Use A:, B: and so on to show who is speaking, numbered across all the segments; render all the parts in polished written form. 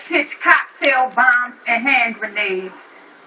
A: pitch cocktail bombs and hand grenades.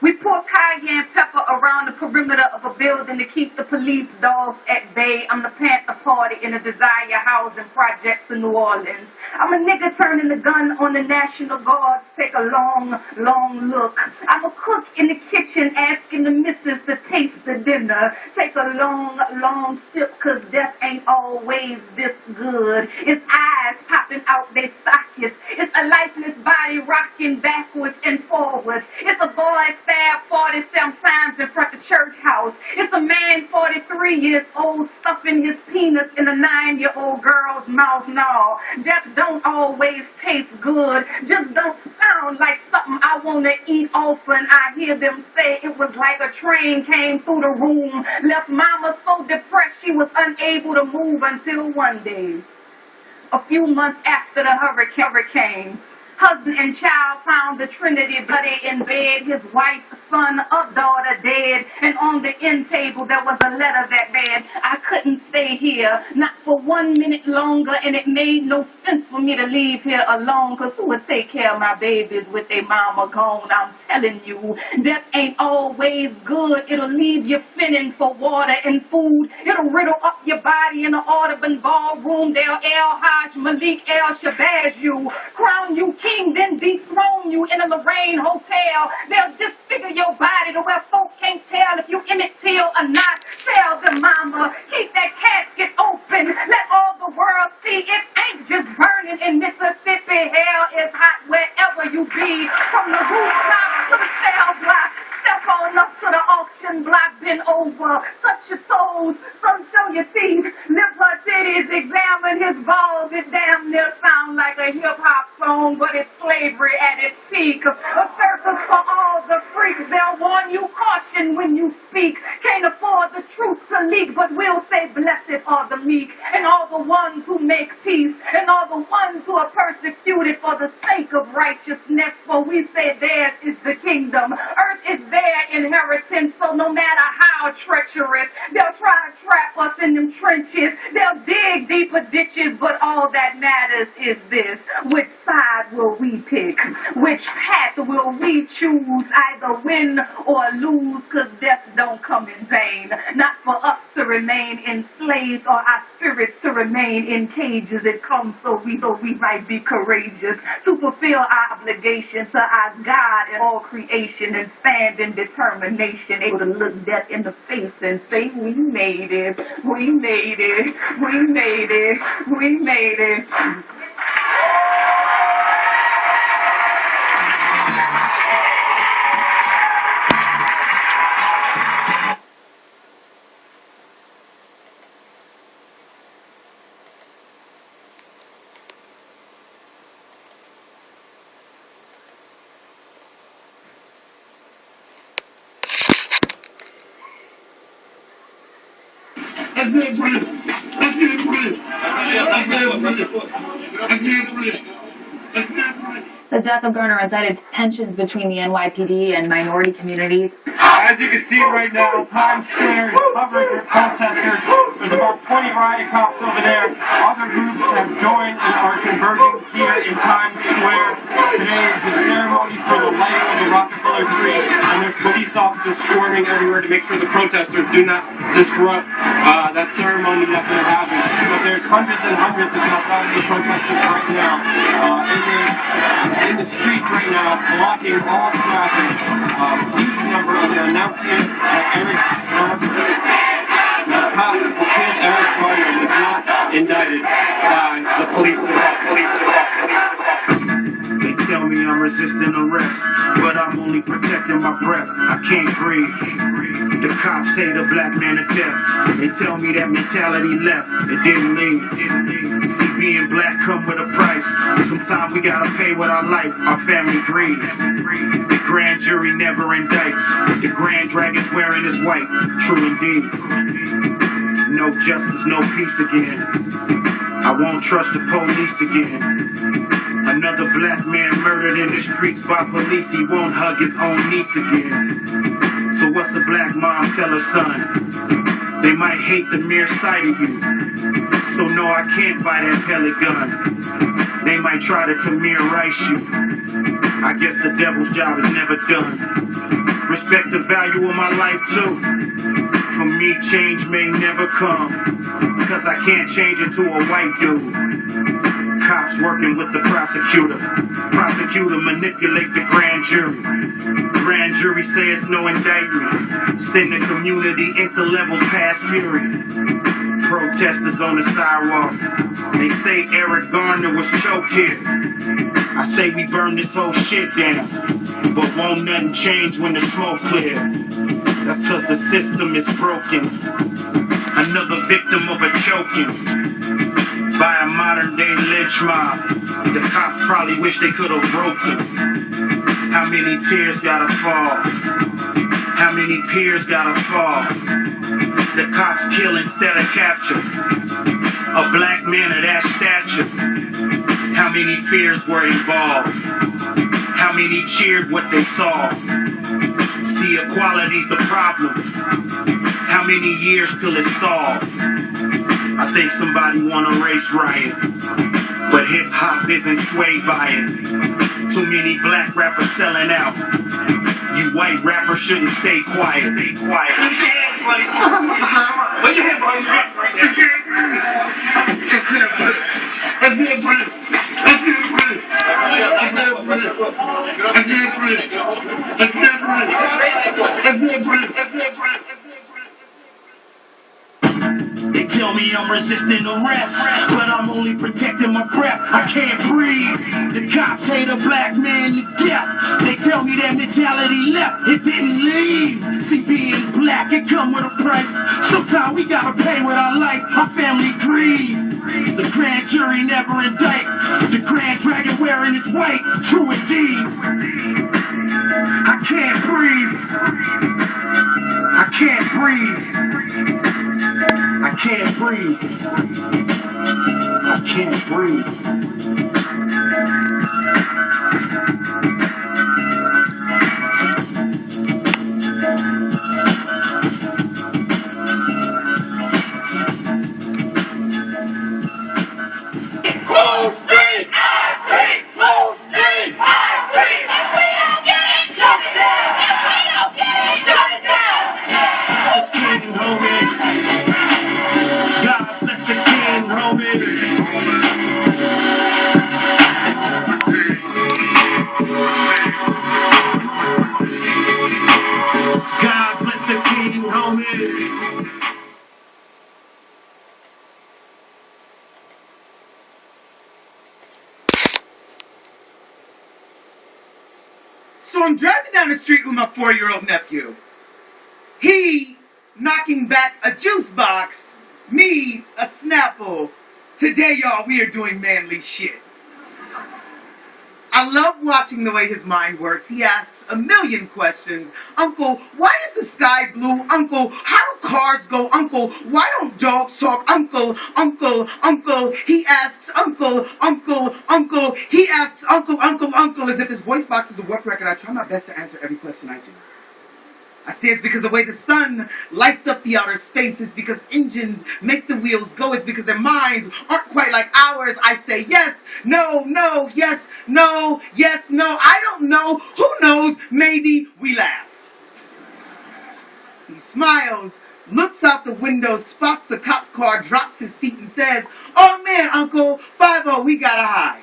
A: We pour cayenne pepper around the perimeter of a building to keep the police dogs at bay. I'm the Panther party in a Desire housing projects in New Orleans. I'm a nigga turning the gun on the National Guard. Take a long, long look. I'm a cook in the kitchen asking the missus to taste the dinner. Take a long, long sip, cause death ain't always this good. It's eyes popping out their sockets. It's a lifeless body rocking backwards and forwards. It's a boy stabbed 47 times in front of church house. It's a man 43 years old stuffing his penis in a 9-year-old girl's mouth. No, death don't always taste good. Just don't sound like something I want to eat often. I hear them say it was like a train came through the room, left mama so depressed she was unable to move until one day, a few months after the hurricane. Husband and child found the Trinity bloody in bed, his wife, son, or daughter dead, and on the end table there was a letter that read, I couldn't stay here, not for 1 minute longer, and it made no sense for me to leave here alone, cause who would take care of my babies with their mama gone? I'm telling you, death ain't always good. It'll leave you finning for water and food. It'll riddle up your body in an Audubon ballroom. They'll El-Hajj Malik El-Shabazz you, crown you king, then dethrone you in a Lorraine hotel. They'll disfigure your body to where folk can't tell if you Emmett Till or not. Tell them, mama, keep that casket open. Let all the world see it ain't just burning in Mississippi. Hell is hot wherever you be, from the rooftop to the cell block. Step on up to the auction block, bend over, touch your toes, some show your teeth, lift her titties, examine his balls. It damn near sound like a hip-hop song, but it's slavery at its peak. A circus for all the freaks. They'll warn you, caution when you speak. Can't afford the truth to leak, but we'll say blessed are the meek, and all the ones who make peace, and all the ones who are persecuted for the sake of righteousness. For we say theirs is the kingdom. Earth is their inheritance, so no matter how treacherous, they'll try to trap us in them trenches. They'll dig deeper ditches, but all that matters is this: which side will we pick? Which path will we choose? Either win or lose, cause death don't come in vain. Not for us to remain enslaved or our spirits to remain in cages. It comes so we might be courageous to fulfill our obligation to our God and all creation, and stand in determination, able to look death in the face and say, we made it, we made it, we made it, we made it.
B: The death of Garner incited tensions between the NYPD and minority communities.
C: As you can see right now, Times Square is covered with protesters. There's about 20 riot cops over there. Other groups have joined and are converging here in Times Square. Today is the ceremony for the lighting of the Rockefeller tree, and there's police officers swarming everywhere to make sure the protesters do not disrupt that ceremony that they're having. But there's hundreds and hundreds, if not thousands, of protesters right now in the streets right now, blocking all traffic. Huge number of them announcing that Eric Garner was not indicted by the police department.
D: They tell me I'm resisting arrest, but I'm only protecting my breath. I can't breathe. The cops say the black man to death. They tell me that mentality left, it didn't leave. See, being black come with a price. Sometimes we gotta pay with our life, our family greed. The grand jury never indicts. The grand dragon's wearing his white. True indeed. No justice, no peace again. I won't trust the police again. Another black man murdered in the streets by police. He won't hug his own niece again. So what's a black mom tell her son? They might hate the mere sight of you. So no, I can't buy that pellet gun. They might try try to Tamir Rice you. I guess the devil's job is never done. Respect the value of my life too. For me, change may never come, cause I can't change it to a white dude. Cops working with the prosecutor. Prosecutor manipulate the grand jury. Grand jury says no indictment. Send the community into levels past fury. Protesters on the sidewalk. They say Eric Garner was choked here. I say we burn this whole shit down. But won't nothing change when the smoke clear. That's cause the system is broken. Another victim of a choking by a modern day lynch mob. The cops probably wish they could have broken. How many tears gotta fall? How many peers gotta fall? The cops kill instead of capture. A black man of that stature. How many fears were involved? How many cheered what they saw? See, equality's the problem. How many years till it's solved? I think somebody want a race riot, but hip-hop isn't swayed by it. Too many black rappers selling out. You white rappers shouldn't stay quiet. Stay quiet. What you have, buddy? They tell me I'm resisting arrest, but I'm only protecting my breath. I can't breathe. The cops hate a black man to death. They tell me that mentality left, it didn't leave. See, being black, it come with a price. Sometimes we gotta pay with our life. Our family grieve. The grand jury never indict. The grand dragon wearing his white, true indeed. I can't breathe. I can't breathe. I can't breathe. I can't breathe.
E: Full street! High street! Full street! High street! If we don't get it, shut it down! If we don't get it, shut it down!
D: King, homie. God bless the king, homie. God bless the king, homie.
F: So I'm driving down the street with my 4-year-old nephew. He knocking back a juice box, me a Snapple. Today, y'all, we are doing manly shit. I love watching the way his mind works. He asks a million questions. Uncle, why is the sky blue? Uncle, how do cars go? Uncle, why don't dogs talk? Uncle, uncle, uncle. He asks uncle, uncle, uncle. He asks uncle, uncle, uncle, as if his voice box is a work record. I try my best to answer every question I do. I say it's because the way the sun lights up the outer space is because engines make the wheels go. It's because their minds aren't quite like ours. I say yes, no, no, yes, no, yes, no. I don't know. Who knows? Maybe. We laugh. He smiles, looks out the window, spots a cop car, drops his seat and says, "Oh man, Uncle, 5-0, we got a high."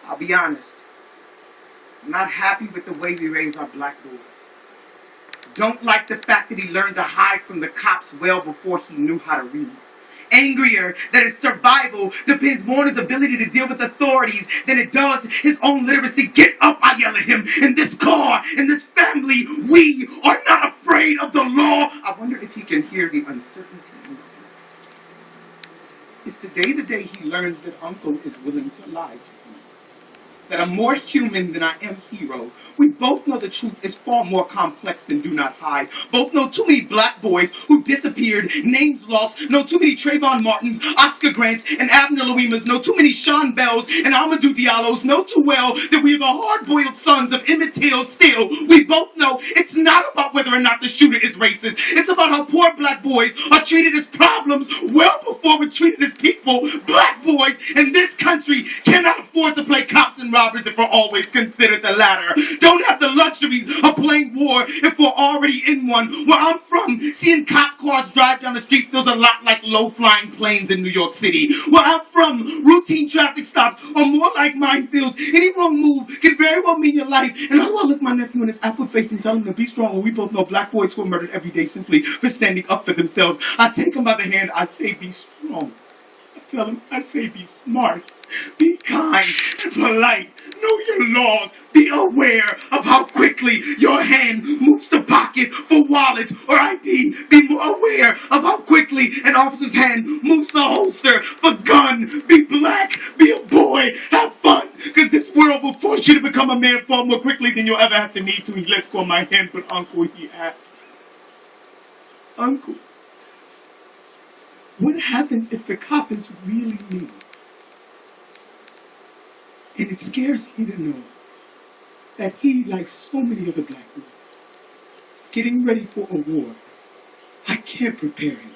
F: I'll be honest. I'm not happy with the way we raise our black boys. Don't like the fact that he learned to hide from the cops well before he knew how to read. Angrier that his survival depends more on his ability to deal with authorities than it does his own literacy. Get up, I yell at him. In this car, in this family, we are not afraid of the law. I wonder if he can hear the uncertainty in his voice. Is today the day he learns that Uncle is willing to lie to him? that I'm more human than I am hero. We both know the truth is far more complex than do not hide. Both know too many black boys who disappeared, names lost, know too many Trayvon Martins, Oscar Grants, and Abner Louimas, know too many Sean Bells and Amadou Diallos, know too well that we are the hard-boiled sons of Emmett Till still. We both know it's not about whether or not the shooter is racist. It's about how poor black boys are treated as problems well before we're treated as people. Black boys in this country cannot afford to play cops and robbers if we're always considered the latter. Don't have the luxuries of playing war if we're already in one. Where I'm from, seeing cop cars drive down the street feels a lot like low-flying planes in New York City. Where I'm from, routine traffic stops are more like minefields. Any wrong move can very well mean your life. And how do I look my nephew in his apple face and tell him to be strong when we both know black boys who are murdered every day simply for standing up for themselves? I take him by the hand, I say be strong. I tell him, I say be smart. Be kind and polite. Know your laws. Be aware of how quickly your hand moves to pocket for wallet or ID. Be more aware of how quickly an officer's hand moves to holster for gun. Be black. Be a boy. Have fun. Because this world will force you to become a man far more quickly than you'll ever have to need to. He lets go of my hand, but Uncle, he asked, Uncle, what happens if the cop is really me? And it scares me to know that he, like so many other black men, is getting ready for a war I can't prepare him